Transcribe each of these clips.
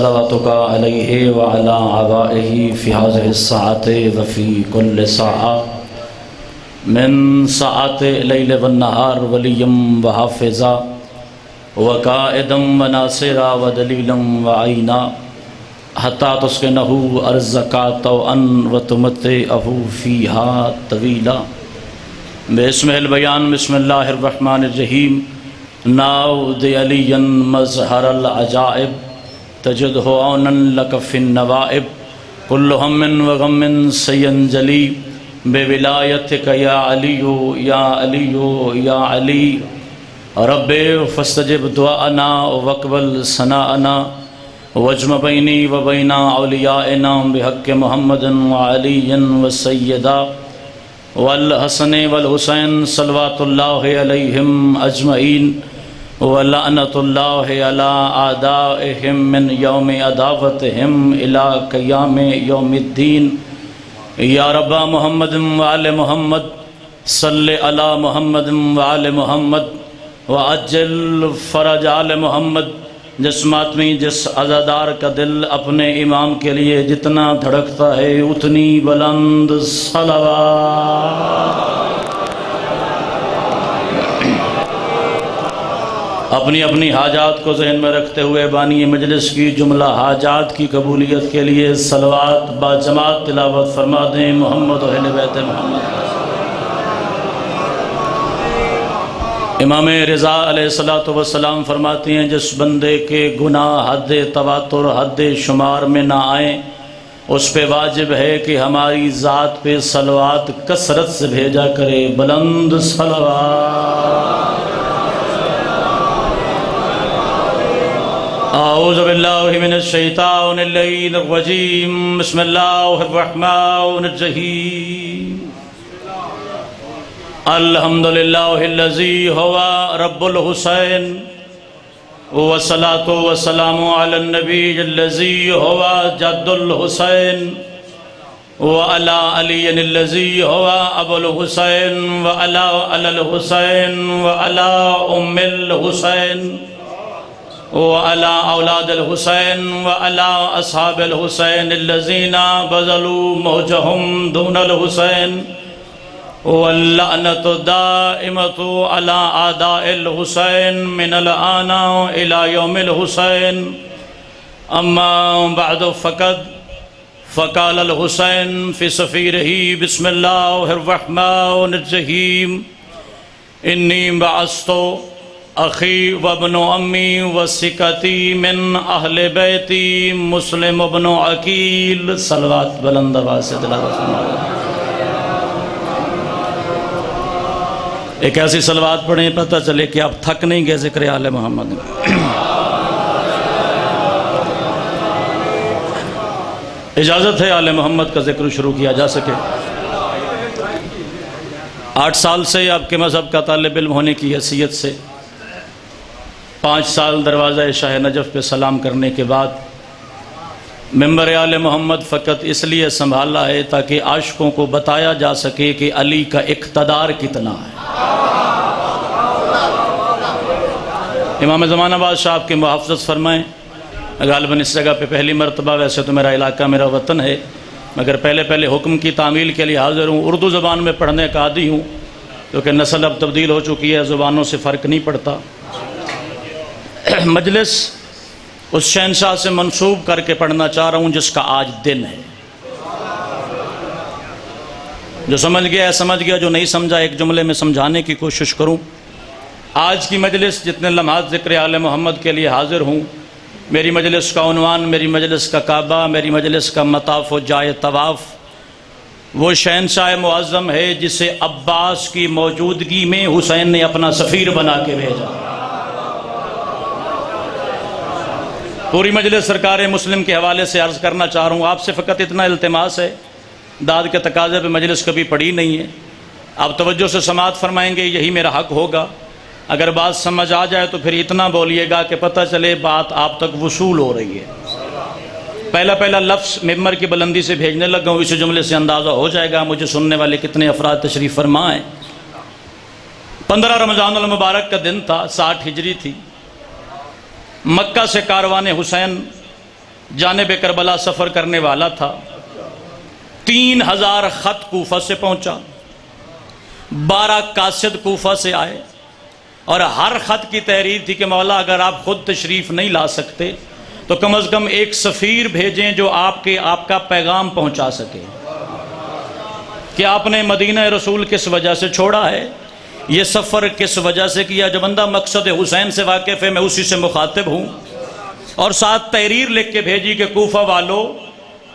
صلواتک علیہ وعلی آبائہ فی هذه الساعة وفی کل ساعة من ساعات اللیل والنہار ولیا وحافظا وقائدا وناصرا ودلیلا وعینا حتی تسکنہ ارضک طوعا وتمتعہ فیہا طویلا۔ بسم البیان بسم اللہ الرحمن الرحیم۔ ناود علی مظہر العجائب تجدہ عونا لک فی النوائب کل ہم وغم سینجلی بولایتک یا علی یا علی یا علی رب فاستجب دعاءنا واقبل ثناءنا واجمع بینی و بین اولیائنا بحق محمد وعلی وسیدہ والحسن والحسین صلوات اللہ علیہم اجمعین ولعنت اللہ علی اعدائہم من یوم عداوتہم الی قیام یوم الدین۔ یا رب محمد وآل محمد صلی علی محمد وآل محمد وعجل فرج آل محمد۔ جس آدمی جس عزادار کا دل اپنے امام کے لیے جتنا دھڑکتا ہے اتنی بلند صلوات۔ اپنی اپنی حاجات کو ذہن میں رکھتے ہوئے بانی مجلس کی جملہ حاجات کی قبولیت کے لیے صلوات با جماعت تلاوت فرما دیں۔ محمد و اہل بیت محمد۔ امام رضا علیہ السلام فرماتے ہیں جس بندے کے گناہ حد تواتر حد شمار میں نہ آئیں اس پہ واجب ہے کہ ہماری ذات پہ صلوات کثرت سے بھیجا کرے۔ بلند صلوات۔ اعوذ باللہ من الشیطان اللعین الرجیم۔ بسم اللہ الرحمن الرحیم۔ الحمدللہ الذی ہوا رب الحسین والصلاة والسلام علی النبی الذی ہوا جد الحسین وعلی علی الذی ہوا ابو الحسین وعلی علی الحسین وعلی ام الحسین وعلى أولاد الحسين وعلى أصحاب الحسين الذين بذلوا موجهم دون الحسين واللعنة الدائمة على أعداء الحسين من الآن إلى يوم الحسين۔ أما بعد فقال الحسين في سفيره بسم الله الرحمن الرحيم إني بعثت اخی وابن امی وسکتی من اہل بیتی مسلم ابن عقیل۔ صلوات بلند آواز سے تلاوت فرمائیں۔ ایک ایسی صلوات پڑھیں پتہ چلے کہ آپ تھک نہیں گئے ذکر آل محمد۔ اجازت ہے آل محمد کا ذکر شروع کیا جا سکے۔ 8 سال سے آپ کے مذہب کا طالب علم ہونے کی حیثیت سے 5 سال دروازہ شاہ نجف پہ سلام کرنے کے بعد ممبر آل محمد فقط اس لیے سنبھالا ہے تاکہ عاشقوں کو بتایا جا سکے کہ علی کا اقتدار کتنا ہے۔ امام زمانہ بادشاہ آپ کے محافظت فرمائیں۔ غالباً اس جگہ پہ پہلی مرتبہ، ویسے تو میرا علاقہ میرا وطن ہے مگر پہلے حکم کی تعمیل کے لیے حاضر ہوں۔ اردو زبان میں پڑھنے کا عادی ہوں کیونکہ نسل اب تبدیل ہو چکی ہے، زبانوں سے فرق نہیں پڑتا۔ مجلس اس شہنشاہ سے منسوب کر کے پڑھنا چاہ رہا ہوں جس کا آج دن ہے۔ جو سمجھ گیا ہے سمجھ گیا، جو نہیں سمجھا ایک جملے میں سمجھانے کی کوشش کروں۔ آج کی مجلس جتنے لمحات ذکر آل محمد کے لیے حاضر ہوں، میری مجلس کا عنوان، میری مجلس کا کعبہ، میری مجلس کا مطاف و جائے طواف وہ شہنشاہ معظم ہے جسے عباس کی موجودگی میں حسین نے اپنا سفیر بنا کے بھیجا۔ پوری مجلس سرکار مسلم کے حوالے سے عرض کرنا چاہ رہا ہوں، آپ سے فقط اتنا التماس ہے، داد کے تقاضے پہ مجلس کبھی پڑھی نہیں ہے، آپ توجہ سے سماعت فرمائیں گے، یہی میرا حق ہوگا۔ اگر بات سمجھ آ جائے تو پھر اتنا بولیے گا کہ پتہ چلے بات آپ تک وصول ہو رہی ہے۔ پہلا لفظ ممبر کی بلندی سے بھیجنے لگا ہوں، اس جملے سے اندازہ ہو جائے گا مجھے سننے والے کتنے افراد تشریف فرما ہیں۔ 15 رمضان المبارک کا دن تھا، 60 ہجری تھی۔ مکہ سے کاروان حسین جانب کربلا سفر کرنے والا تھا۔ 3000 خط کوفہ سے پہنچا، 12 قاصد کوفہ سے آئے، اور ہر خط کی تحریر تھی کہ مولا اگر آپ خود تشریف نہیں لا سکتے تو کم از کم ایک سفیر بھیجیں جو آپ کا پیغام پہنچا سکے کہ آپ نے مدینہ رسول کس وجہ سے چھوڑا ہے، یہ سفر کس وجہ سے کیا۔ جو بندہ مقصد حسین سے واقف ہے میں اسی سے مخاطب ہوں، اور ساتھ تحریر لکھ کے بھیجی کہ کوفہ والو،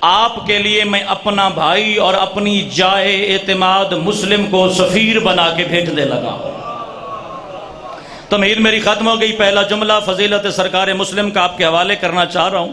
آپ کے لیے میں اپنا بھائی اور اپنی جائے اعتماد مسلم کو سفیر بنا کے بھیجنے لگا۔ تمہید میری ختم ہو گئی۔ پہلا جملہ فضیلت سرکار مسلم کا آپ کے حوالے کرنا چاہ رہا ہوں۔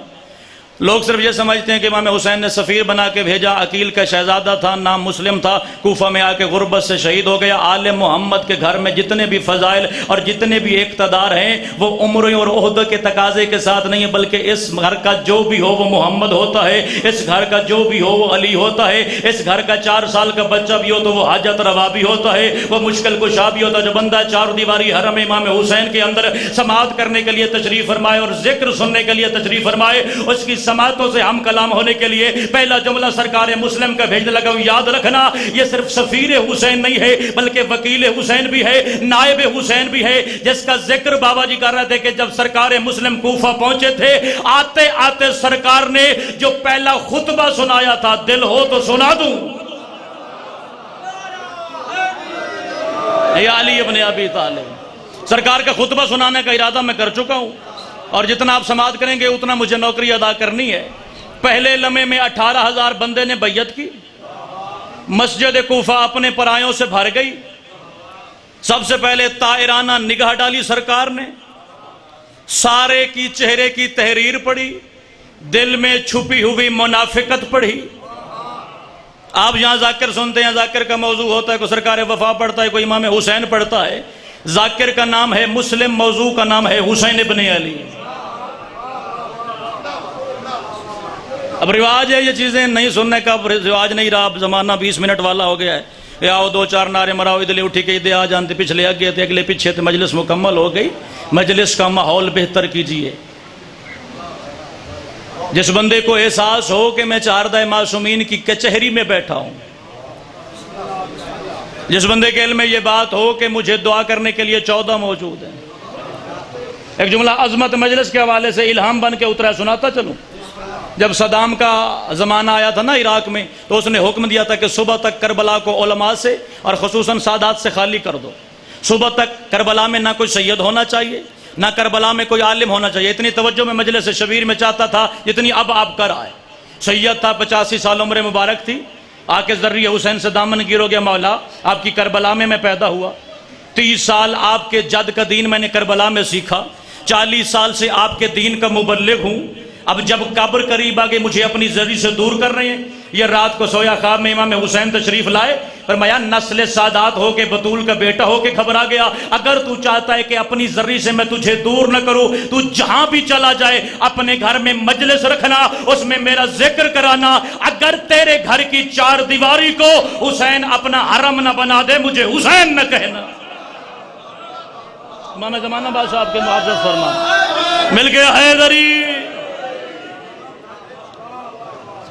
لوگ صرف یہ سمجھتے ہیں کہ امام حسین نے سفیر بنا کے بھیجا، عقیل کا شہزادہ تھا، نام مسلم تھا، کوفہ میں آ کے غربت سے شہید ہو گیا۔ آل محمد کے گھر میں جتنے بھی فضائل اور جتنے بھی اقتدار ہیں وہ عمروں اور عہدے کے تقاضے کے ساتھ نہیں ہے، بلکہ اس گھر کا جو بھی ہو وہ محمد ہوتا ہے، اس گھر کا جو بھی ہو وہ علی ہوتا ہے، اس گھر کا 4 سال کا بچہ بھی ہو تو وہ حاجت روا بھی ہوتا ہے، وہ مشکل کشا بھی ہوتا ہے۔ جو بندہ 4 دیواری حرم امام حسین کے اندر سماعت کرنے کے لیے تشریف فرمائے اور ذکر سننے کے لیے تشریف فرمائے، اس کی سماعتوں سے ہم کلام ہونے کے لیے پہلا جملہ سرکار مسلم کا بھیجنے لگا۔ یاد رکھنا یہ صرف سفیر حسین نہیں ہے بلکہ وکیل حسین بھی ہے، نائب حسین بھی ہے، جس کا ذکر بابا جی کر رہے تھے کہ جب سرکار مسلم کوفہ پہنچے تھے، آتے آتے سرکار نے جو پہلا خطبہ سنایا تھا، دل ہو تو سنا دوں۔ اے علی ابن ابی طالب، سرکار کا خطبہ سنانے کا ارادہ میں کر چکا ہوں، اور جتنا آپ سماعت کریں گے اتنا مجھے نوکری ادا کرنی ہے۔ پہلے لمحے میں 18,000 بندے نے بیعت کی، مسجد کوفہ اپنے پرایوں سے بھر گئی۔ سب سے پہلے طائرانہ نگاہ ڈالی سرکار نے، سارے کی چہرے کی تحریر پڑھی، دل میں چھپی ہوئی منافقت پڑھی۔ آپ یہاں ذاکر سنتے ہیں، ذاکر کا موضوع ہوتا ہے، کوئی سرکار وفا پڑھتا ہے، کوئی امام حسین پڑھتا ہے۔ ذاکر کا نام ہے مسلم، موضوع کا نام ہے حسین ابن علی۔ اب رواج ہے یہ چیزیں نہیں سننے کا، رواج نہیں رہا، اب زمانہ 20 منٹ والا ہو گیا ہے۔ یہ آؤ 2-4 نعرے مراؤ، ادھر اٹھی کے ادھر آ جانتے، پچھلے آگے تھے، اگلے پیچھے تھے، مجلس مکمل ہو گئی۔ مجلس کا ماحول بہتر کیجئے۔ جس بندے کو احساس ہو کہ میں چاردہ معصومین کی کچہری میں بیٹھا ہوں، جس بندے کے علم میں یہ بات ہو کہ مجھے دعا کرنے کے لیے 14 موجود ہیں۔ ایک جملہ عظمت مجلس کے حوالے سے الہام بن کے اترا، سناتا چلوں۔ جب صدام کا زمانہ آیا تھا نا عراق میں، تو اس نے حکم دیا تھا کہ صبح تک کربلا کو علماء سے اور خصوصاً سادات سے خالی کر دو۔ صبح تک کربلا میں نہ کوئی سید ہونا چاہیے، نہ کربلا میں کوئی عالم ہونا چاہیے۔ اتنی توجہ میں مجلس شبیر میں چاہتا تھا جتنی اب آپ کر آئے۔ سید تھا، 85 سال عمر مبارک تھی، آ کے ذریعہ حسین سے دامن گیر ہو گیا، مولا آپ کی کربلا میں پیدا ہوا، 30 سال آپ کے جد کا دین میں نے کربلا میں سیکھا، 40 سال سے آپ کے دین کا مبلغ ہوں۔ اب جب قبر قریب آ گئی مجھے اپنی ذریعہ سے دور کر رہے ہیں۔ یہ رات کو سویا خواب میں امام حسین تشریف لائے، فرمایا نسل سادات ہو کے بطول کا بیٹا ہو کے گھبرا گیا، اگر تو چاہتا ہے کہ اپنی ذریعہ سے میں تجھے دور نہ کروں، تو جہاں بھی چلا جائے اپنے گھر میں مجلس رکھنا، اس میں میرا ذکر کرانا۔ اگر تیرے گھر کی 4 دیواری کو حسین اپنا حرم نہ بنا دے، مجھے حسین نہ کہنا۔ امام زمانہ بادشاہ آپ کے معزز فرما، مل گیا حیدری۔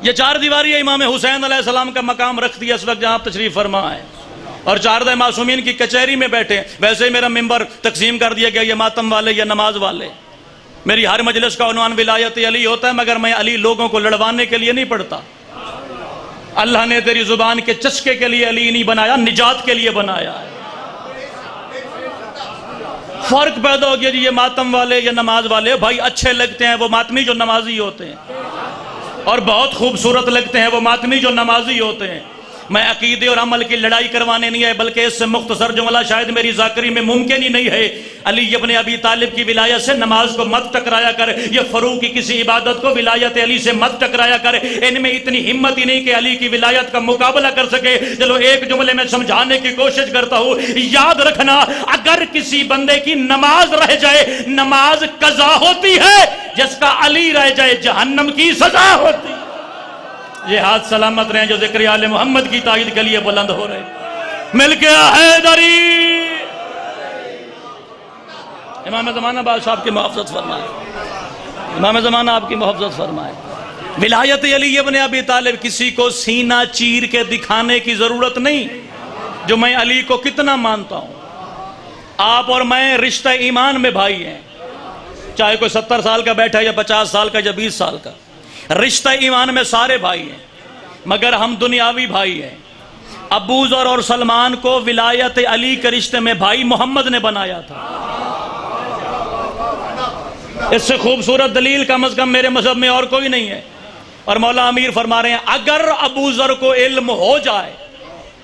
یہ 4 دیواری امام حسین علیہ السلام کا مقام رکھتی ہے اس وقت جہاں آپ تشریف فرما ہے، اور چاردہ معصومین کی کچہری میں بیٹھے۔ ویسے ہی میرا ممبر تقسیم کر دیا گیا، یہ ماتم والے یا نماز والے۔ میری ہر مجلس کا عنوان ولایت علی ہوتا ہے، مگر میں علی لوگوں کو لڑوانے کے لیے نہیں پڑھتا۔ اللہ نے تیری زبان کے چسکے کے لیے علی نہیں بنایا، نجات کے لیے بنایا ہے۔ فرق پیدا ہو گیا جی، یہ ماتم والے یا نماز والے۔ بھائی اچھے لگتے ہیں وہ ماتمی جو نمازی ہوتے ہیں، اور بہت خوبصورت لگتے ہیں وہ ماتمی جو نمازی ہوتے ہیں۔ میں عقیدے اور عمل کی لڑائی کروانے نہیں ہے، بلکہ اس سے مختصر جملہ شاید میری ذاکری میں ممکن ہی نہیں ہے۔ علی ابن ابی طالب کی ولایت سے نماز کو مت ٹکرایا کر، یہ فروغ کی کسی عبادت کو ولایت علی سے مت ٹکرایا کر۔ ان میں اتنی ہمت ہی نہیں کہ علی کی ولایت کا مقابلہ کر سکے۔ چلو ایک جملے میں سمجھانے کی کوشش کرتا ہوں، یاد رکھنا اگر کسی بندے کی نماز رہ جائے، نماز قضا ہوتی ہے، جس کا علی رہ جائے جہنم کی سزا ہوتی ہے۔ یہ ہاتھ سلامت رہیں جو ذکر آل محمد کی تائید کے لیے بلند ہو رہے۔ مل گیا حیدری۔ امام زمانہ بادشاہ آپ کی محافظت فرمائے۔ امام زمانہ آپ کی محفظت فرمائے۔ ولایت علی ابن ابی طالب کسی کو سینہ چیر کے دکھانے کی ضرورت نہیں، جو میں علی کو کتنا مانتا ہوں۔ آپ اور میں رشتہ ایمان میں بھائی ہیں، چاہے کوئی 70 سال کا بیٹھا یا 50 سال کا یا 20 سال کا، رشتہ ایمان میں سارے بھائی ہیں، مگر ہم دنیاوی بھائی ہیں۔ ابو ذر اور سلمان کو ولایت علی کے رشتے میں بھائی محمد نے بنایا تھا۔ اس سے خوبصورت دلیل کم از کم میرے مذہب میں اور کوئی نہیں ہے۔ اور مولا امیر فرما رہے ہیں اگر ابو ذر کو علم ہو جائے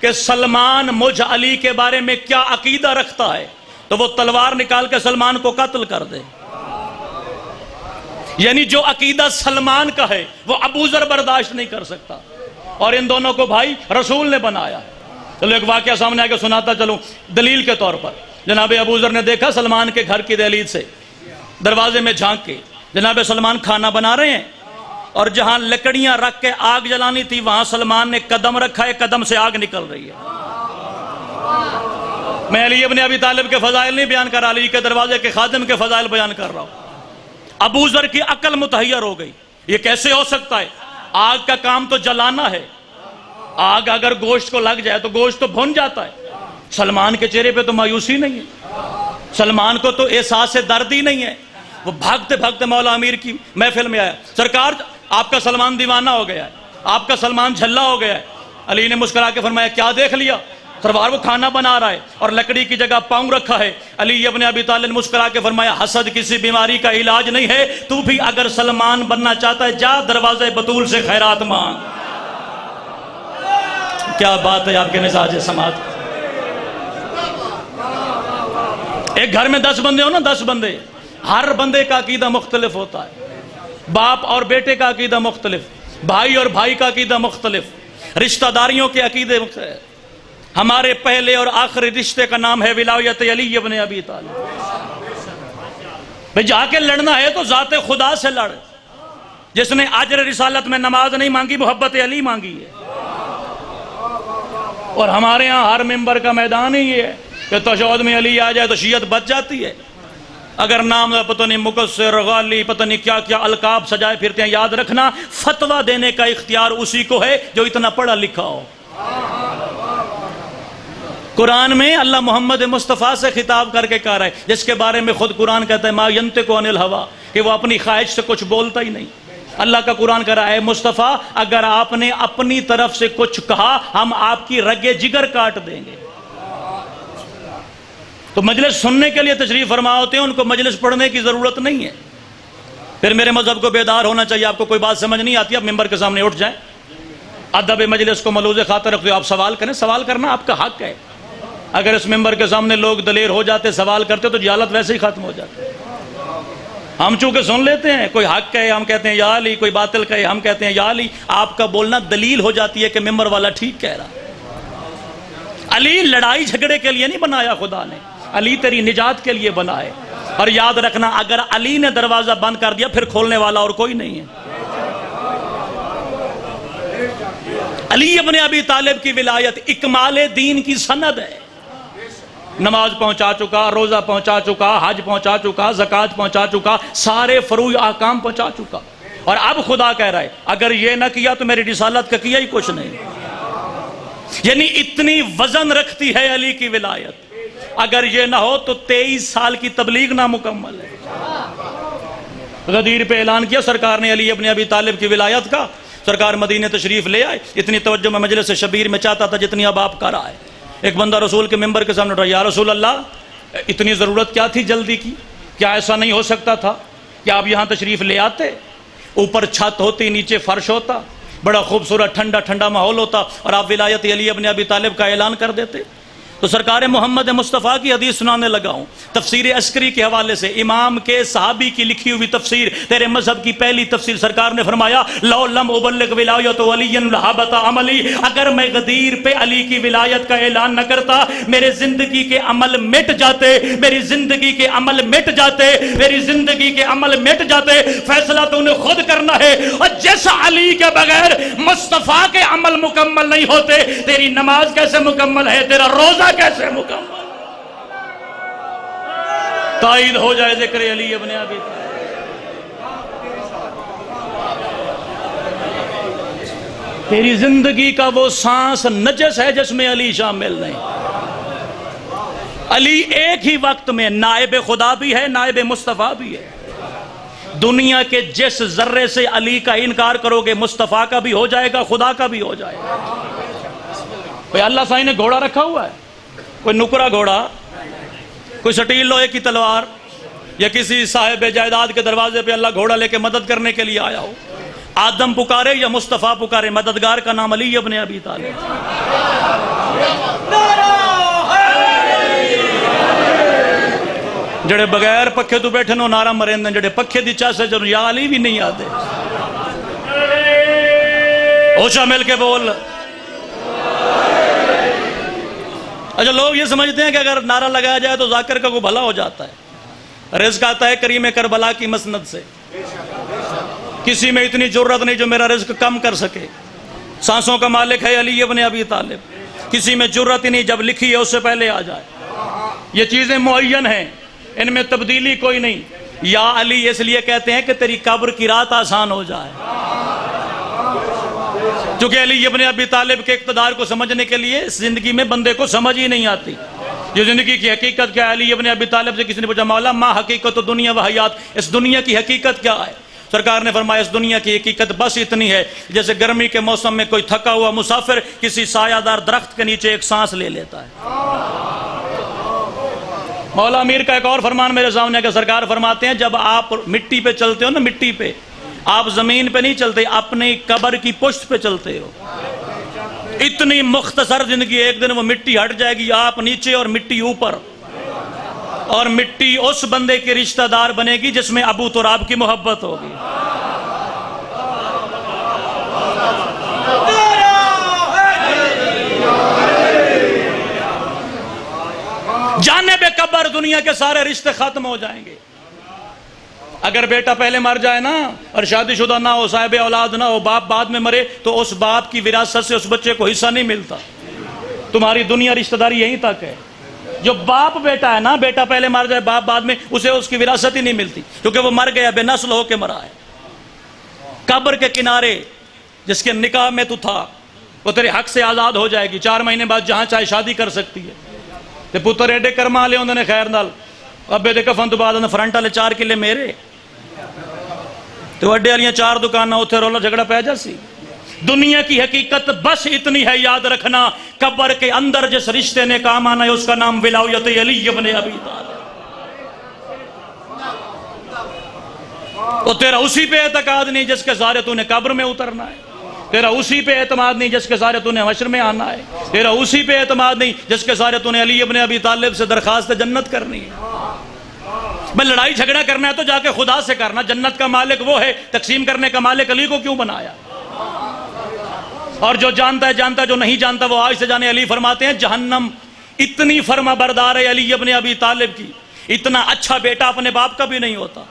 کہ سلمان مجھ علی کے بارے میں کیا عقیدہ رکھتا ہے تو وہ تلوار نکال کے سلمان کو قتل کر دے۔ یعنی جو عقیدہ سلمان کا ہے وہ ابو ذر برداشت نہیں کر سکتا، اور ان دونوں کو بھائی رسول نے بنایا۔ چلو ایک واقعہ سامنے آ کے سناتا چلوں دلیل کے طور پر۔ جناب ابو ذر نے دیکھا سلمان کے گھر کی دہلیز سے دروازے میں جھانک کے جناب سلمان کھانا بنا رہے ہیں، اور جہاں لکڑیاں رکھ کے آگ جلانی تھی وہاں سلمان نے قدم رکھا ہے، قدم سے آگ نکل رہی ہے۔ میں علی ابن ابی طالب کے فضائل نہیں بیان کر رہا، علی کے دروازے کے خادم کے فضائل بیان کر رہا ہوں۔ ابو ذر کی عقل متحیر ہو گئی، یہ کیسے ہو سکتا ہے؟ آگ کا کام تو جلانا ہے، آگ اگر گوشت کو لگ جائے تو گوشت تو بھن جاتا ہے۔ سلمان کے چہرے پہ تو مایوسی نہیں ہے، سلمان کو تو احساس درد ہی نہیں ہے۔ وہ بھاگتے بھاگتے مولا امیر کی محفل میں آیا، سرکار آپ کا سلمان دیوانہ ہو گیا ہے، آپ کا سلمان جھلا ہو گیا ہے۔ علی نے مسکرا کے فرمایا کیا دیکھ لیا؟ سرکار وہ کھانا بنا رہا ہے اور لکڑی کی جگہ پاؤں رکھا ہے۔ علی ابن ابی طالب نے مسکرا کے فرمایا حسد کسی بیماری کا علاج نہیں ہے، تو بھی اگر سلمان بننا چاہتا ہے جا دروازے بطول سے خیرات مانگ۔ کیا بات ہے آپ کے مزاج سماعت۔ ایک گھر میں 10 بندے ہو نا، 10 بندے، ہر بندے کا عقیدہ مختلف ہوتا ہے۔ باپ اور بیٹے کا عقیدہ مختلف، بھائی اور بھائی کا عقیدہ مختلف، رشتہ داریوں کے عقیدے مختلف۔ ہمارے پہلے اور آخری رشتے کا نام ہے ولایت علی ابن ابی طالب۔ بھئی جا کے لڑنا ہے تو ذات خدا سے لڑ، جس نے اجر رسالت میں نماز نہیں مانگی، محبت علی مانگی ہے۔ اور ہمارے ہاں ہر ممبر کا میدان ہی یہ ہے کہ تشہد میں علی آ جائے تو شیعت بچ جاتی ہے۔ اگر نام پتہ نہیں مقصر غالی پتہ نہیں کیا کیا القاب سجائے پھرتے ہیں، یاد رکھنا فتویٰ دینے کا اختیار اسی کو ہے جو اتنا پڑھا لکھا ہو۔ قرآن میں اللہ محمد مصطفیٰ سے خطاب کر کے کہہ رہا ہے، جس کے بارے میں خود قرآن کہتا ہے ما ینطق عن الہویٰ، کہ وہ اپنی خواہش سے کچھ بولتا ہی نہیں۔ اللہ کا قرآن کہہ رہا ہے مصطفیٰ اگر آپ نے اپنی طرف سے کچھ کہا ہم آپ کی رگے جگر کاٹ دیں گے۔ تو مجلس سننے کے لیے تشریف فرما ہوتے ہیں، ان کو مجلس پڑھنے کی ضرورت نہیں ہے۔ پھر میرے مذہب کو بیدار ہونا چاہیے۔ آپ کو کوئی بات سمجھ نہیں آتی، آپ ممبر کے سامنے اٹھ جائیں، ادب مجلس کو ملوز خاطر رکھتے، آپ سوال کریں، سوال کرنا آپ کا حق ہے۔ اگر اس ممبر کے سامنے لوگ دلیر ہو جاتے، سوال کرتے تو جہالت ویسے ہی ختم ہو جاتی۔ ہم چونکہ سن لیتے ہیں، کوئی حق کہے ہم کہتے ہیں یا علی، کوئی باطل کہے ہم کہتے ہیں یا علی۔ آپ کا بولنا دلیل ہو جاتی ہے کہ ممبر والا ٹھیک کہہ رہا۔ علی لڑائی جھگڑے کے لیے نہیں بنایا خدا نے، علی تیری نجات کے لیے بنا ہے۔ اور یاد رکھنا اگر علی نے دروازہ بند کر دیا پھر کھولنے والا اور کوئی نہیں ہے۔ علی ابن ابی طالب کی ولایت اکمال دین کی سند ہے۔ نماز پہنچا چکا، روزہ پہنچا چکا، حج پہنچا چکا، زکوٰۃ پہنچا چکا، سارے فروع احکام پہنچا چکا، اور اب خدا کہہ رہا ہے اگر یہ نہ کیا تو میری رسالت کا کیا ہی کچھ نہیں۔ یعنی اتنی وزن رکھتی ہے علی کی ولایت، اگر یہ نہ ہو تو 23 سال کی تبلیغ نامکمل ہے۔ غدیر پہ اعلان کیا سرکار نے علی ابن ابی طالب کی ولایت کا، سرکار مدینے تشریف لے آئے، اتنی توجہ میں مجلس شبیر میں چاہتا تھا جتنی اب آپ کر رہا ہے۔ ایک بندہ رسول کے ممبر کے سامنے اٹھا، یا رسول اللہ اتنی ضرورت کیا تھی جلدی کی؟ کیا ایسا نہیں ہو سکتا تھا کہ آپ یہاں تشریف لے آتے؟ اوپر چھت ہوتی، نیچے فرش ہوتا، بڑا خوبصورت ٹھنڈا ٹھنڈا ماحول ہوتا، اور آپ ولایت علی ابن ابی طالب کا اعلان کر دیتے۔ تو سرکار محمد مصطفیٰ کی حدیث سنانے لگا ہوں، تفسیر عسکری کے حوالے سے امام کے صحابی کی لکھی ہوئی تفسیر، تیرے مذہب کی پہلی تفسیر۔ سرکار نے فرمایا لو لم ابلغ ولایت علی لحبط عملی، اگر میں غدیر پہ علی کی ولایت کا اعلان نہ کرتا میرے زندگی کے عمل مٹ جاتے، میری زندگی کے عمل مٹ جاتے، میری زندگی کے عمل مٹ جاتے۔ فیصلہ تو انہیں خود کرنا ہے، اور جیسا علی کے بغیر مصطفیٰ کے عمل مکمل نہیں ہوتے، تیری نماز کیسے مکمل ہے، تیرا روزہ کیسے مکمل؟ تائید ہو جائے ذکر علی ابن ابی طالب۔ تیری زندگی کا وہ سانس نجس ہے جس میں علی شامل نہیں۔ علی ایک ہی وقت میں نائب خدا بھی ہے، نائب مصطفیٰ بھی ہے۔ دنیا کے جس ذرے سے علی کا انکار کرو گے مصطفیٰ کا بھی ہو جائے گا، خدا کا بھی ہو جائے گا۔ کوئی اللہ سائی نے گھوڑا رکھا ہوا ہے، کوئی نکرا گھوڑا، کوئی سٹیل لوہے کی تلوار، یا کسی صاحب جائیداد کے دروازے پہ اللہ گھوڑا لے کے مدد کرنے کے لیے آیا ہو؟ آدم پکارے یا مصطفیٰ پکارے، مددگار کا نام علی ابن ابی طالب۔ جڑے بغیر پکھے تو بیٹھے نو نعرہ مرین، جڑے پکھے دی چاہ سے جنو یا علی بھی نہیں آتے۔ اوچا مل کے بول۔ اچھا، لوگ یہ سمجھتے ہیں کہ اگر نعرہ لگایا جائے تو ذاکر کا کوئی بھلا ہو جاتا ہے۔ رزق آتا ہے کریم کربلا کی مسند سے۔ کسی میں اتنی جرت نہیں جو میرا رزق کم کر سکے۔ سانسوں کا مالک ہے علی ابن ابی طالب۔ کسی میں جرت ہی نہیں جب لکھی ہے اس سے پہلے آ جائے۔ یہ چیزیں معین ہیں، ان میں تبدیلی کوئی نہیں۔ یا علی اس لیے کہتے ہیں کہ تیری قبر کی رات آسان ہو جائے۔ چونکہ علی ابن ابی طالب کے اقتدار کو سمجھنے کے لیے اس زندگی میں بندے کو سمجھ ہی نہیں آتی۔ یہ زندگی کی حقیقت کیا ہے؟ علی ابن ابی طالب سے کسی نے پوچھا، مولا ما حقیقت و دنیا و حیات، اس دنیا کی حقیقت کیا ہے؟ سرکار نے فرمایا اس دنیا کی حقیقت بس اتنی ہے جیسے گرمی کے موسم میں کوئی تھکا ہوا مسافر کسی سایہ دار درخت کے نیچے ایک سانس لے لیتا ہے۔ مولا امیر کا ایک اور فرمان میرے سامنے ہے کہ سرکار فرماتے ہیں جب آپ مٹی پہ چلتے ہو نا، مٹی پہ، آپ زمین پہ نہیں چلتے، اپنی قبر کی پشت پہ چلتے ہو۔ اتنی مختصر زندگی، ایک دن وہ مٹی ہٹ جائے گی، آپ نیچے اور مٹی اوپر، اور مٹی اس بندے کے رشتہ دار بنے گی جس میں ابو تراب کی محبت ہوگی۔ جانے بے قبر دنیا کے سارے رشتے ختم ہو جائیں گے۔ اگر بیٹا پہلے مر جائے نا اور شادی شدہ نہ ہو، صاحب اولاد نہ ہو، باپ بعد میں مرے تو اس باپ کی وراثت سے اس بچے کو حصہ نہیں ملتا۔ تمہاری دنیا رشتہ داری یہیں تک ہے۔ جو باپ بیٹا ہے نا، بیٹا پہلے مر جائے باپ بعد میں، اسے اس کی وراثت ہی نہیں ملتی، کیونکہ وہ مر گیا، بے نسل ہو کے مرا ہے۔ قبر کے کنارے جس کے نکاح میں تو تھا وہ تیرے حق سے آزاد ہو جائے گی، 4 مہینے بعد جہاں چاہے شادی کر سکتی ہے۔ تے پتر ایڈے کرما لے انہوں نے خیر نال، ابے دے کفن تو بعد انہوں نے فرنٹ والے 4 کلے میرے تو اڈے والیاں 4 دکاناں اتھے رولا جھگڑا پہ جاسی۔ دنیا کی حقیقت بس اتنی ہے، یاد رکھنا قبر کے اندر جس رشتے نے کام آنا ہے اس کا نام ولایت علی ابن ابی طالب۔ اور تیرا اسی پہ اعتقاد نہیں جس کے سارے تو نے قبر میں اترنا ہے، تیرا اسی پہ اعتماد نہیں جس کے سارے تو نے حشر میں آنا ہے، تیرا اسی پہ اعتماد نہیں جس کے سارے تو نے علی ابن ابی طالب سے درخواست جنت کرنی ہے۔ میں لڑائی جھگڑا کرنا ہے تو جا کے خدا سے کرنا، جنت کا مالک وہ ہے، تقسیم کرنے کا مالک علی کو کیوں بنایا؟ اور جو جانتا ہے جانتا ہے، جو نہیں جانتا وہ آج سے جانے۔ علی فرماتے ہیں جہنم اتنی فرما بردار ہے علی ابن ابی طالب کی، اتنا اچھا بیٹا اپنے باپ کا بھی نہیں ہوتا۔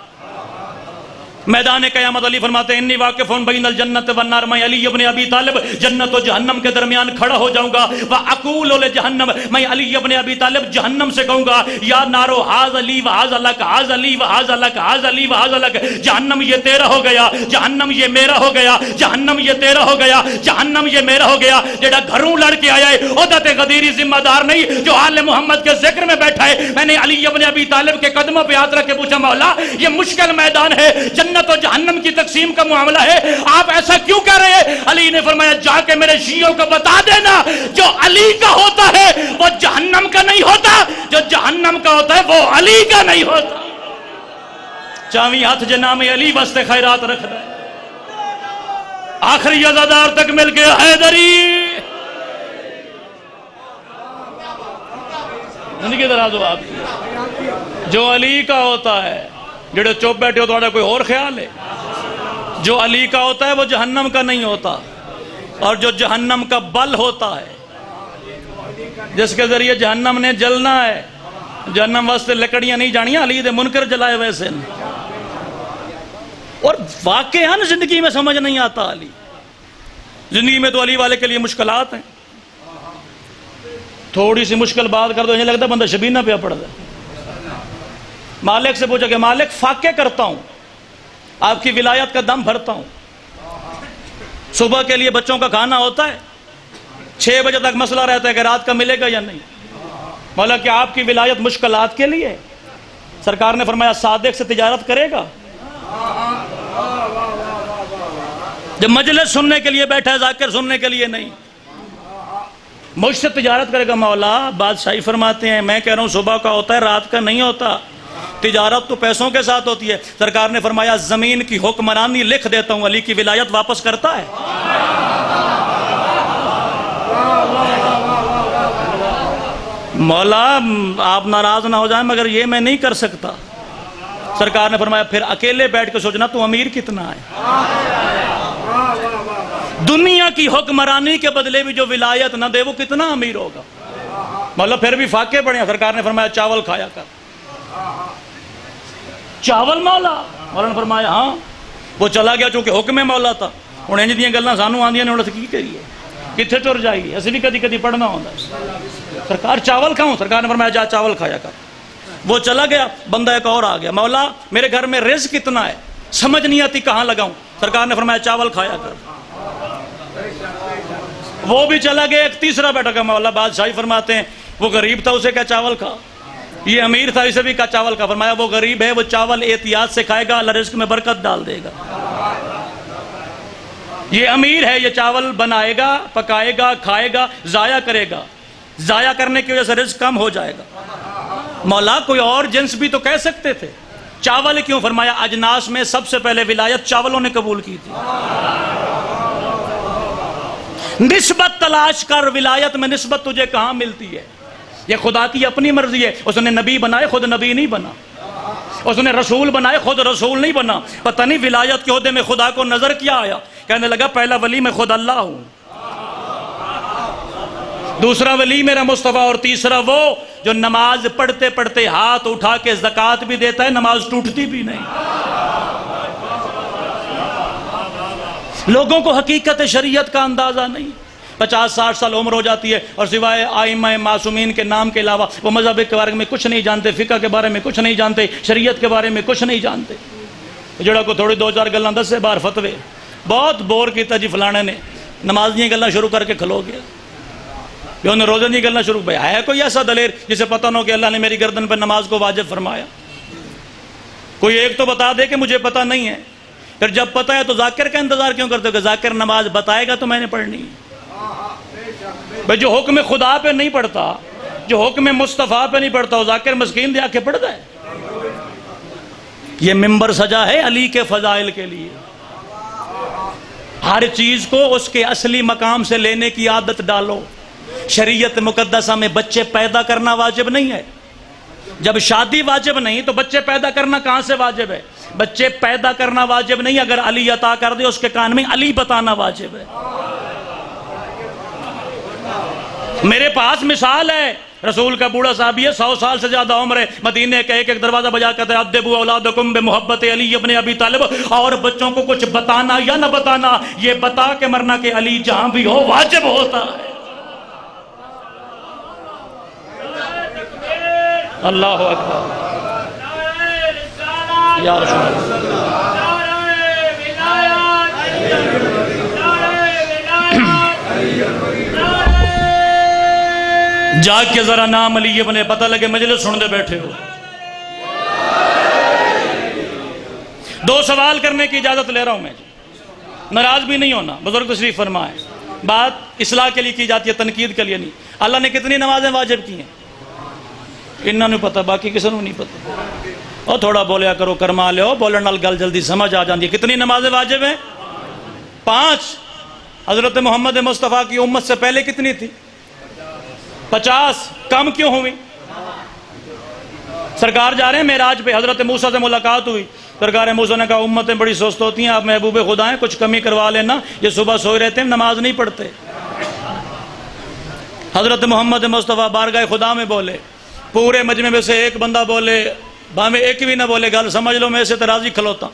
میدان قیامت علی فرماتے ہیں انی واقف بین الجنت والنار، میں علی ابن ابی طالب جنت و جہنم کے درمیان کھڑا ہو جاؤں گا۔ وَأَقُولُ لِجَهَنَّمَ، میں علی ابن ابی طالب جہنم سے کہوں گا یا نارو ھذا لی وھذا لک، ھذا لی وھذا لک، ھذا لی وھذا لک، جہنم یہ تیرا ہو گیا، جہنم یہ میرا ہو گیا، جہنم یہ تیرا ہو گیا، جہنم یہ میرا ہو گیا۔ جڑا گھروں لڑ کے آیا ہے عہدت غدیری ذمہ دار نہیں، جو آل محمد کے ذکر میں بیٹھا ہے۔ میں نے علی ابن ابی طالب کے قدموں پہ ہاتھ رکھ کے پوچھا مولا یہ مشکل میدان ہے، جنت و جہنم کی تقسیم کا معاملہ ہے، آپ ایسا کیوں کہہ رہے ہیں؟ علی نے فرمایا جا کے میرے شیعوں کو بتا دینا جو علی کا ہوتا ہے وہ جہنم کا نہیں ہوتا، جو جہنم کا ہوتا ہے وہ علی کا نہیں ہوتا۔ چاویں ہاتھ جنام علی واسطے خیرات رکھنا ہے، آخری عزادار تک مل کے حیدری زندگی دراز ہو آپ کی۔ جو علی کا ہوتا ہے، جڑے چوپ بیٹھے ہو تو کوئی اور خیال ہے؟ جو علی کا ہوتا ہے وہ جہنم کا نہیں ہوتا، اور جو جہنم کا بل ہوتا ہے جس کے ذریعے جہنم نے جلنا ہے، جہنم واسطے لکڑیاں نہیں جانیاں، علی دے منکر جلائے ویسے نہیں۔ اور واقعاً زندگی میں سمجھ نہیں آتا علی، زندگی میں تو علی والے کے لیے مشکلات ہیں، تھوڑی سی مشکل بات کر دو یہ لگتا ہے بندہ شبینہ پہ پڑ جائے۔ مالک سے پوچھا کہ مالک فاقے کرتا ہوں، آپ کی ولایت کا دم بھرتا ہوں، صبح کے لیے بچوں کا کھانا ہوتا ہے، 6 بجے تک مسئلہ رہتا ہے کہ رات کا ملے گا یا نہیں۔ مولا کہ آپ کی ولایت مشکلات کے لیے، سرکار نے فرمایا صادق سے تجارت کرے گا۔ جب مجلس سننے کے لیے بیٹھا ہے، ذاکر سننے کے لیے نہیں، مجھ سے تجارت کرے گا۔ مولا بادشاہی فرماتے ہیں، میں کہہ رہا ہوں صبح کا ہوتا ہے، رات کا نہیں ہوتا، تجارت تو پیسوں کے ساتھ ہوتی ہے۔ سرکار نے فرمایا زمین کی حکمرانی لکھ دیتا ہوں، علی کی ولایت واپس کرتا ہے۔ مولا آپ ناراض نہ ہو جائیں مگر یہ میں نہیں کر سکتا۔ سرکار نے فرمایا پھر اکیلے بیٹھ کے سوچنا تو امیر کتنا ہے، دنیا کی حکمرانی کے بدلے بھی جو ولایت نہ دے وہ کتنا امیر ہوگا۔ مولا پھر بھی فاقے پڑے ہیں۔ سرکار نے فرمایا چاول کھایا کر۔ چاول مولا نے فرمایا ہاں۔ وہ چلا گیا چونکہ حکم مولا تھا۔ ہوں انج دیاں گلاں سانوں آندیاں نے، ہن کی کریے، کتنے ٹر جائیے، اسی بھی کدی کدی پڑھنا ہوتا ہے۔ سرکار چاول کھاؤں؟ سرکار نے فرمایا جا چاول کھایا کر۔ وہ چلا گیا، بندہ ایک اور آ گیا، مولا میرے گھر میں رزق کتنا ہے، سمجھ نہیں آتی کہاں لگاؤں۔ سرکار نے فرمایا چاول کھایا کر۔ وہ بھی چلا گیا، ایک تیسرا بیٹھا گیا، مولا بادشاہی فرماتے ہیں وہ غریب تھا اسے کیا چاول کھا، یہ امیر تھا اسے بھی کیا چاول کھا۔ فرمایا وہ غریب ہے، وہ چاول احتیاط سے کھائے گا، اللہ رزق میں برکت ڈال دے گا۔ یہ امیر ہے، یہ چاول بنائے گا، پکائے گا، کھائے گا، ضائع کرے گا، ضائع کرنے کی وجہ سے رزق کم ہو جائے گا۔ مولا کوئی اور جنس بھی تو کہہ سکتے تھے، چاول کیوں؟ فرمایا اجناس میں سب سے پہلے ولایت چاولوں نے قبول کی تھی۔ نسبت تلاش کر، ولایت میں نسبت تجھے کہاں ملتی ہے؟ یہ خدا کی اپنی مرضی ہے۔ اس نے نبی بنائے، خود نبی نہیں بنا۔ اس نے رسول بنائے، خود رسول نہیں بنا۔ پتہ نہیں ولایت کے عہدے میں خدا کو نظر کیا آیا، کہنے لگا پہلا ولی میں خود اللہ ہوں، دوسرا ولی میرا مصطفیٰ، اور تیسرا وہ جو نماز پڑھتے پڑھتے ہاتھ اٹھا کے زکوٰۃ بھی دیتا ہے، نماز ٹوٹتی بھی نہیں۔ لوگوں کو حقیقت شریعت کا اندازہ نہیں۔ 50-60 سال عمر ہو جاتی ہے اور سوائے آئمہ معصومین کے نام کے علاوہ وہ مذہب کے بارے میں کچھ نہیں جانتے، فقہ کے بارے میں کچھ نہیں جانتے، شریعت کے بارے میں کچھ نہیں جانتے۔ جڑا کو تھوڑی 2-4 گلاں 10 سے بار فتوے، بہت بور کیتا جی فلانے نے، نماز دیا گلاں شروع کر کے کھلو گیا، جو انہیں روزے دیا گلاں شروع بھائی ہے کوئی ایسا دلیر جسے پتہ نہ ہو کہ اللہ نے میری گردن پر نماز کو واجب فرمایا؟ کوئی ایک تو بتا دے کہ مجھے پتہ نہیں ہے۔ پھر جب پتہ ہے تو ذاکر کا انتظار کیوں کرتے ہو کہ ذاکر نماز بتائے گا تو میں نے پڑھنی ہے؟ بھائی جو حکم خدا پہ نہیں پڑھتا، جو حکم مصطفیٰ پہ نہیں پڑھتا، وہ ذاکر مسکین دے آ کے پڑھتا ہے۔ یہ ممبر سجا ہے علی کے فضائل کے لیے۔ ہر چیز کو اس کے اصلی مقام سے لینے کی عادت ڈالو۔ شریعت مقدسہ میں بچے پیدا کرنا واجب نہیں ہے۔ جب شادی واجب نہیں تو بچے پیدا کرنا کہاں سے واجب ہے؟ بچے پیدا کرنا واجب نہیں، اگر علی عطا کر دے اس کے کان میں علی بتانا واجب ہے۔ میرے پاس مثال ہے، رسول کا بوڑھا صحابی ہے، 100 سال سے زیادہ عمر ہے، مدینے کا ایک ایک دروازہ بجا کر ادبوا اولادکم بمحبت علی ابن ابی طالب، اور بچوں کو کچھ بتانا یا نہ بتانا، یہ بتا کے مرنا کہ علی جہاں بھی ہو واجب ہوتا ہے۔ اللہ اکبر یا رسول اللہ۔ جا کے ذرا نام علی ابن، پتہ لگے مجلس سن دے بیٹھے ہو۔ 2 سوال کرنے کی اجازت لے رہا ہوں میں، ناراض بھی نہیں ہونا، بزرگ تشریف فرمائے۔ بات اصلاح کے لیے کی جاتی ہے، تنقید کے لیے نہیں۔ اللہ نے کتنی نمازیں واجب کی ہیں انہوں نے پتہ، باقی کسی نے نہیں پتہ۔ اور تھوڑا بولیا کرو، کرما لے ہو، بولن نال گل جلدی سمجھ آ جاندی ہے۔ کتنی نمازیں واجب ہیں؟ 5۔ حضرت محمد مصطفیٰ کی امت سے پہلے کتنی تھی؟ 50۔ کم کیوں ہوئی؟ سرکار جا رہے ہیں معراج پہ، حضرت موسیٰ سے ملاقات ہوئی، سرکار موسیٰ نے کہا امتیں بڑی سست ہوتی ہیں، آپ محبوب خدا ہیں، کچھ کمی کروا لینا، یہ صبح سوئے رہتے ہیں، نماز نہیں پڑھتے۔ حضرت محمد مصطفیٰ بارگاہ خدا میں بولے، پورے مجمع میں سے ایک بندہ بولے، میں ایک بھی نہ بولے، گل سمجھ لو میں اسے ترازی کھلوتا،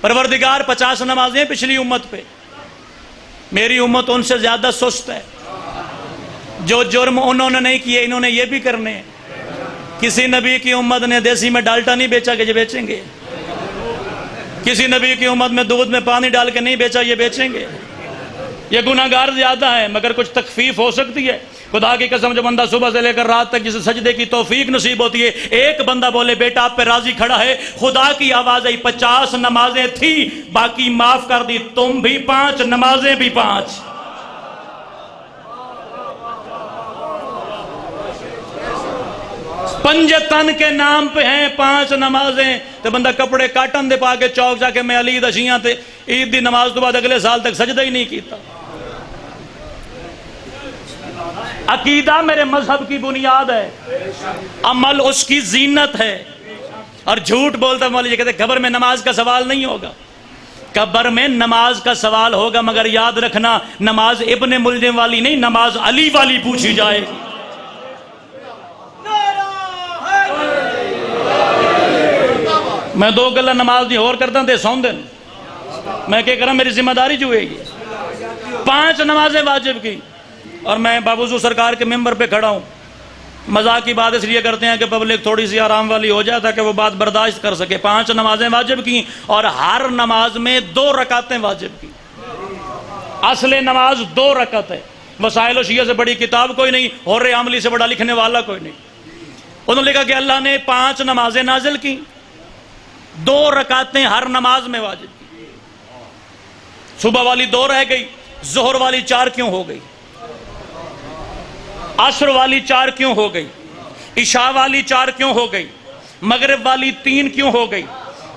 پروردگار 50 نمازیں پچھلی امت پہ، میری امت ان سے زیادہ سست ہے، جو جرم انہوں نے نہیں کیے انہوں نے یہ بھی کرنے ہیں۔ کسی نبی کی امت نے دیسی میں ڈالٹا نہیں بیچا کہ یہ بیچیں گے، کسی نبی کی امت میں دودھ میں پانی ڈال کے نہیں بیچا یہ بیچیں گے، یہ گناہگار زیادہ ہیں مگر کچھ تخفیف ہو سکتی ہے. خدا کی قسم جو بندہ صبح سے لے کر رات تک جسے سجدے کی توفیق نصیب ہوتی ہے، ایک بندہ بولے بیٹا آپ پہ راضی کھڑا ہے، خدا کی آواز آئی 50 نمازیں تھی باقی معاف کر دی، تم بھی 5 نمازیں بھی 5. پنج تن کے نام پہ ہیں 5 نمازیں. تو بندہ کپڑے کاٹن دے پا کے چوک جا کے میں علی دشیاں تے عید دی نماز تو بعد اگلے سال تک سجدہ ہی نہیں کیتا. عقیدہ میرے مذہب کی بنیاد ہے، عمل اس کی زینت ہے. اور جھوٹ بولتا مولانا یہ کہتے قبر میں نماز کا سوال نہیں ہوگا. قبر میں نماز کا سوال ہوگا مگر یاد رکھنا نماز ابن ملجم والی نہیں، نماز علی والی پوچھی جائے گی. میں 2 گلا نماز نہیں اور کرتا تے سون دن میں کیا کرا، میری ذمہ داری جو ہے یہ 5 نمازیں واجب کی. اور میں بابوزو سرکار کے ممبر پہ کھڑا ہوں. مذاق کی بات اس لیے کرتے ہیں کہ پبلک تھوڑی سی آرام والی ہو جائے تاکہ وہ بات برداشت کر سکے. 5 نمازیں واجب کی اور ہر نماز میں 2 رکعتیں واجب کی. اصل نماز 2 رکعت ہے. وسائل و شیعہ سے بڑی کتاب کوئی نہیں، حر عاملی سے بڑا لکھنے والا کوئی نہیں. انہوں نے لکھا کہ اللہ نے 5 نمازیں نازل کی، 2 رکعتیں ہر نماز میں واجب کی. صبح والی 2 رہ گئی، ظہر والی 4 کیوں ہو گئی؟ عصر والی 4 کیوں ہو گئی؟ عشاء والی 4 کیوں ہو گئی؟ مغرب والی 3 کیوں ہو گئی؟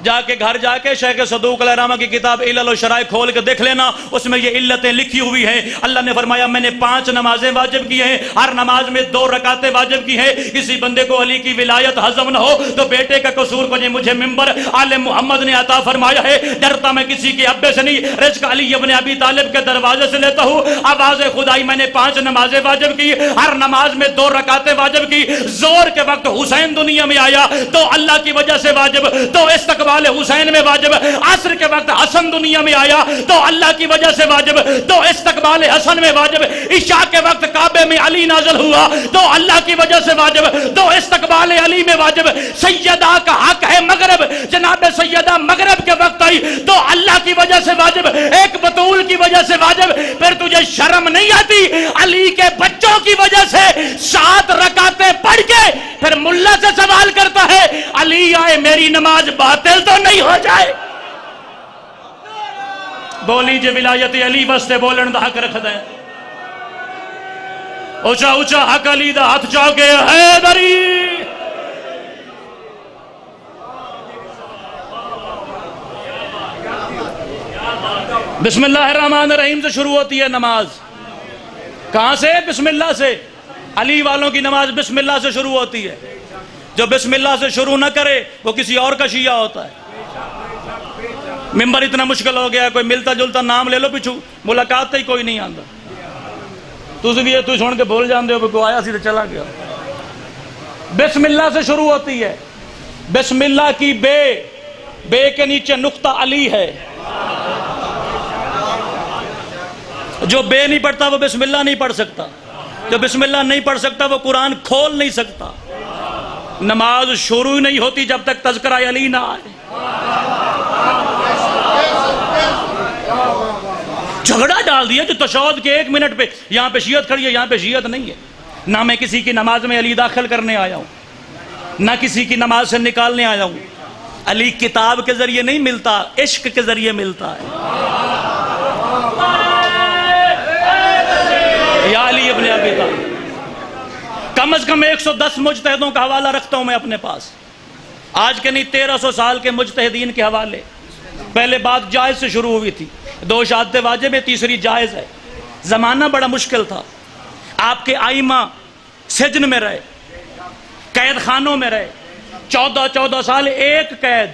جا کے گھر جا کے شیخ صدوق علیہ الرحمہ کی کتاب علل و شرائع کھول کے دیکھ لینا، اس میں یہ علتیں لکھی ہوئی ہیں. اللہ نے فرمایا میں نے 5 نمازیں واجب کی ہیں، ہر نماز میں 2 رکعتیں واجب کی ہیں. کسی بندے کو علی کی ولایت ہضم نہ ہو تو بیٹے کا قصور کو مجھے ممبر آل محمد نے عطا فرمایا ہے. ڈرتا میں کسی کے ابے سے نہیں، رزق علی ابن ابی طالب کے دروازے سے لیتا ہوں. آواز خدائی میں نے 5 نمازیں واجب کی، ہر نماز میں 2 رکعتیں واجب کی. زور کے وقت حسین دنیا میں آیا تو اللہ کی وجہ سے واجب، تو استقبال حسین میں واجب. عصر کے وقت حسن دنیا میں آیا تو اللہ کی وجہ سے واجب، تو استقبال حسن میں واجب. عشاء کے وقت کعبے میں علی نازل ہوا تو اللہ کی وجہ سے واجب، تو استقبال علی میں واجب. سیدہ کا حق ہے مغرب، جناب سیدہ مغرب کے وقت آئی تو اللہ کی وجہ سے واجب، ایک بطول کی وجہ سے واجب. پھر تجھے شرم نہیں آتی علی کے بچوں کی وجہ سے 7 رکعتیں پڑھ کے پھر ملا سے سوال کرتا ہے علی آئے میری نماز باطل تو نہیں ہو جائے؟ بولی جے ولایت علی واسطے بولن دا حق رکھدا ہے. اونچا اونچا حق علی دا ہاتھ چاک کے حیدری. بسم اللہ الرحمن الرحیم سے شروع ہوتی ہے نماز. کہاں سے؟ بسم اللہ سے. علی والوں کی نماز بسم اللہ سے شروع ہوتی ہے. جو بسم اللہ سے شروع نہ کرے وہ کسی اور کا شیعہ ہوتا ہے. ممبر اتنا مشکل ہو گیا، کوئی ملتا جلتا نام لے لو پچھو ملاقات ہی کوئی نہیں آتا. تو سن کے بول جاندے ہو کوئی آیا سی تو چلا گیا. بسم اللہ سے شروع ہوتی ہے. بسم اللہ کی بے کے نیچے نقطہ علی ہے. جو بے نہیں پڑھتا وہ بسم اللہ نہیں پڑھ سکتا. جو بسم اللہ نہیں پڑھ سکتا وہ قرآن کھول نہیں سکتا. نماز شروع نہیں ہوتی جب تک تذکرہ علی نہ آئے. جھگڑا ڈال دیا جو تشہد کے 1 منٹ پہ یہاں پہ شیعت کھڑی ہے، یہاں پہ شیعت نہیں ہے. نہ میں کسی کی نماز میں علی داخل کرنے آیا ہوں، نہ کسی کی نماز سے نکالنے آیا ہوں. علی کتاب کے ذریعے نہیں ملتا، عشق کے ذریعے ملتا ہے. یا علی ابن ابی طالب. کم از کم 110 مجتہدوں کا حوالہ رکھتا ہوں میں اپنے پاس. آج کے نہیں 1300 سال کے مجتہدین کے حوالے. پہلے بات جائز سے شروع ہوئی تھی. 2 شہادتیں واجب ہے، تیسری جائز ہے. زمانہ بڑا مشکل تھا. آپ کے آئمہ سجن میں رہے، قید خانوں میں رہے. 14 سال ایک قید.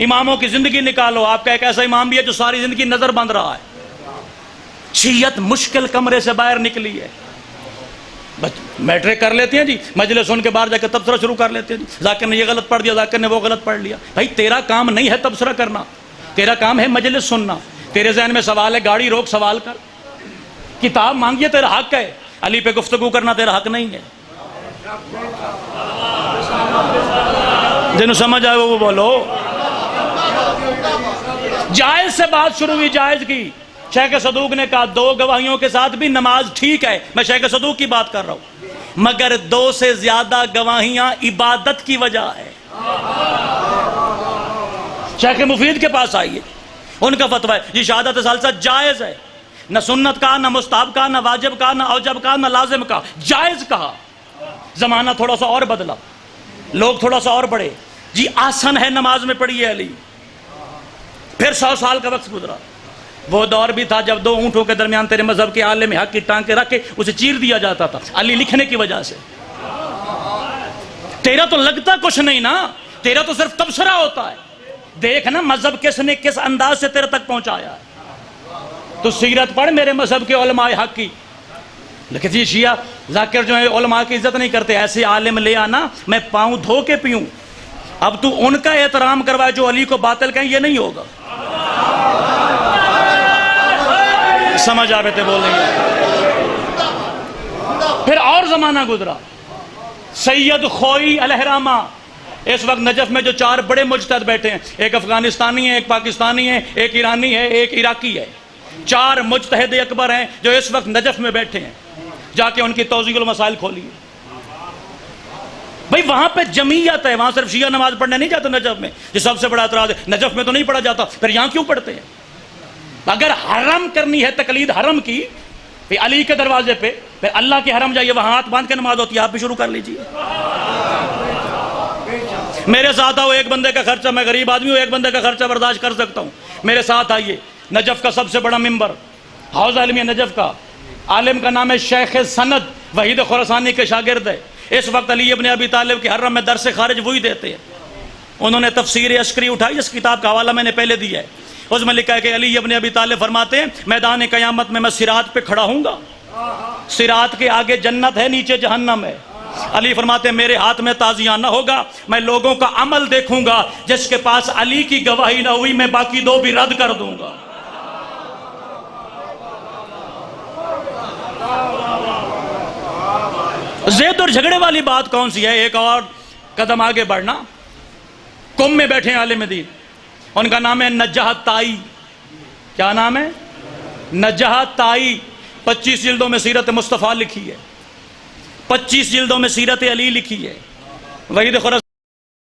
اماموں کی زندگی نکالو، آپ کا ایک ایسا امام بھی ہے جو ساری زندگی نظر بند رہا ہے. شیعت مشکل کمرے سے باہر نکلی ہے. میٹرک کر لیتے ہیں جی، مجلس سن کے باہر جا کے تبصرہ شروع کر لیتے ہیں جی. ذاکر نے یہ غلط پڑھ دیا، ذاکر نے وہ غلط پڑھ لیا. بھائی تیرا کام نہیں ہے تبصرہ کرنا، تیرا کام ہے مجلس سننا. تیرے ذہن میں سوال ہے، گاڑی روک سوال کر. کتاب مانگیے تیرا حق ہے، علی پہ گفتگو کرنا تیرا حق نہیں ہے. جنہوں سمجھ آئے وہ بولو. جائز سے بات شروع ہوئی، جائز کی. شیخ صدوق نے کہا 2 گواہیوں کے ساتھ بھی نماز ٹھیک ہے، میں شیخ صدوق کی بات کر رہا ہوں، مگر 2 سے زیادہ گواہیاں عبادت کی وجہ ہے۔ شیخ مفید کے پاس آئیے، ان کا فتویٰ ہے یہ شہادت ثالثہ جائز ہے، نہ سنت کا، نہ مستحب کا، نہ واجب کا، نہ اوجب کا، نہ لازم کا، جائز کہا۔ زمانہ تھوڑا سا اور بدلا، لوگ تھوڑا سا اور بڑھے، جی آسن ہے نماز میں پڑھی ہے علی۔ پھر 100 سال کا وقت گزرا، وہ دور بھی تھا جب 2 اونٹوں کے درمیان تیرے مذہب کے عالم حق کی ٹانگ کے رکھ کے اسے چیر دیا جاتا تھا علی لکھنے کی وجہ سے۔ تیرا تو لگتا کچھ نہیں نا، تیرا تو صرف تبصرہ ہوتا ہے۔ دیکھ نا مذہب کس نے کس انداز سے تیرے تک پہنچایا ہے۔ تو سیرت پڑھ میرے مذہب کے علماء حق کی۔ لیکن یہ شیعہ ذاکر جو ہے علماء کی عزت نہیں کرتے، ایسے عالم لے آنا میں پاؤں دھو کے پیوں۔ اب تو ان کا احترام کروائے جو علی کو باطل کہیں، یہ نہیں ہوگا۔ سمجھ آئے تھے بولیں گے۔ پھر اور زمانہ گزرا، سید خوئی الہرامہ، اس وقت نجف میں جو 4 بڑے مجتہد بیٹھے ہیں، ایک افغانستانی ہے، ایک پاکستانی ہے، ایک ایرانی ہے، ایک عراقی ہے، 4 مجتہد اکبر ہیں جو اس وقت نجف میں بیٹھے ہیں۔ جا کے ان کی توضیح المسائل کھولی۔ بھئی وہاں پہ جمعیت ہے، وہاں صرف شیعہ نماز پڑھنے نہیں جاتے نجف میں، یہ سب سے بڑا اعتراض ہے۔ نجف میں تو نہیں پڑھا جاتا، پھر یہاں کیوں پڑھتے ہیں؟ اگر حرم کرنی ہے، تقلید حرم کی، علی کے دروازے پہ، پھر اللہ کے حرم جائیے، وہاں ہاتھ باندھ کے نماز ہوتی ہے، آپ بھی شروع کر لیجئے۔ میرے ساتھ آؤ، ایک بندے کا خرچہ، میں غریب آدمی ہوں، ایک بندے کا خرچہ برداشت کر سکتا ہوں، میرے ساتھ آئیے۔ نجف کا سب سے بڑا ممبر، حوضہ علمیہ نجف کا، عالم کا نام ہے شیخ سند، وحید خراسانی کے شاگرد ہے، اس وقت علی ابن ابی طالب کے حرم میں درس خارج وہی دیتے ہیں۔ انہوں نے تفسیر عسکری اٹھائی، اس کتاب کا حوالہ میں نے پہلے دیا ہے، اس میں لکھا ہے کہ علی ابن ابی طالب فرماتے ہیں میدان قیامت میں صراط پہ کھڑا ہوں گا، صراط کے آگے جنت ہے، نیچے جہنم ہے۔ علی فرماتے ہیں میرے ہاتھ میں تازیانہ ہوگا، میں لوگوں کا عمل دیکھوں گا، جس کے پاس علی کی گواہی نہ ہوئی میں باقی 2 بھی رد کر دوں گا۔ زید اور جھگڑے والی بات کون سی ہے؟ ایک اور قدم آگے بڑھنا، قم میں بیٹھے ہیں عالم دین، ان کا نام ہے نجاح طائی۔ کیا نام ہے؟ نجاح طائی۔ 25 جلدوں میں سیرت مصطفیٰ لکھی ہے، 25 جلدوں میں سیرت علی لکھی ہے۔ وحید خراسانی